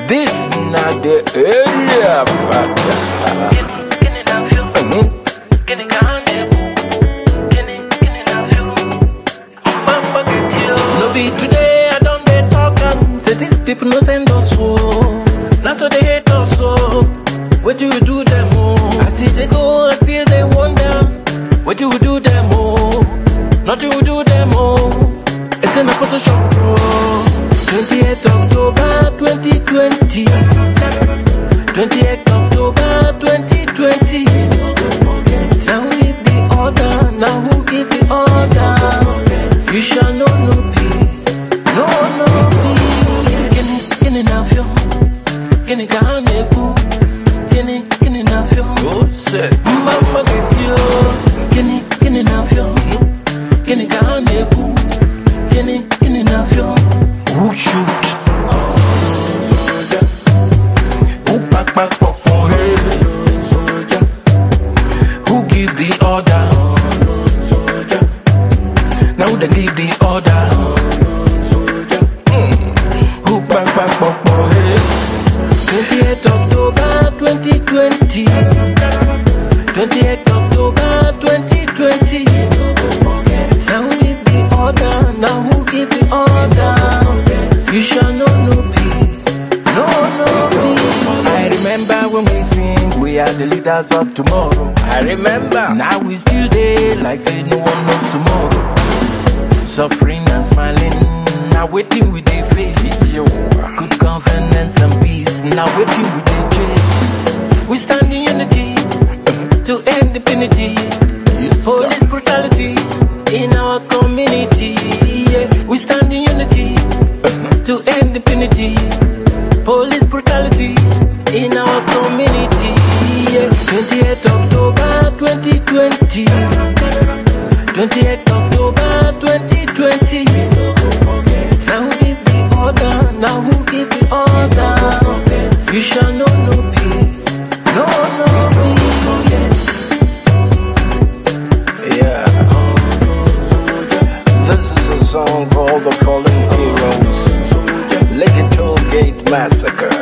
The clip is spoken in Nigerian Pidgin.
This not the area, No be today I don't dey talk am. Say these people no send us so. Now so they hate us so. What do you do them oh? I see they go, I see they wonder. What do you do them oh? Nothing will do them oh. It's in a Photoshop bro. 28th October 2020. 28th October 2020. Now who give the order? Now who give the order? You shall know no peace. No peace. Kini na fio. Kini kahane ku. Kini na fio. Mama get you. Kini na fio. Kini kahane ku. Kini na fio. who shoot? Who back for head? Who give the order? Now they give the order. Who back for head? 28th October 2020. 28th October 2020. Now who give the order? Now who give the order? You shall know no peace. No peace. I remember when we sing, we are the leaders of tomorrow. I remember. Now we still there, like say no one knows tomorrow. Suffering and smiling, now waiting with their face. Good governance and peace, now waiting with their chase. We stand in unity to end impunity. Police brutality in our community. Yeah. We stand in unity to end impunity. Police brutality in our community. Yeah. 28th October 2020. 28th October 2020. Now who give the order? Now who give the order? You shall know no peace. No peace. Yeah. This is a song for all the fallen heroes. Lake Toll Gate Massacre.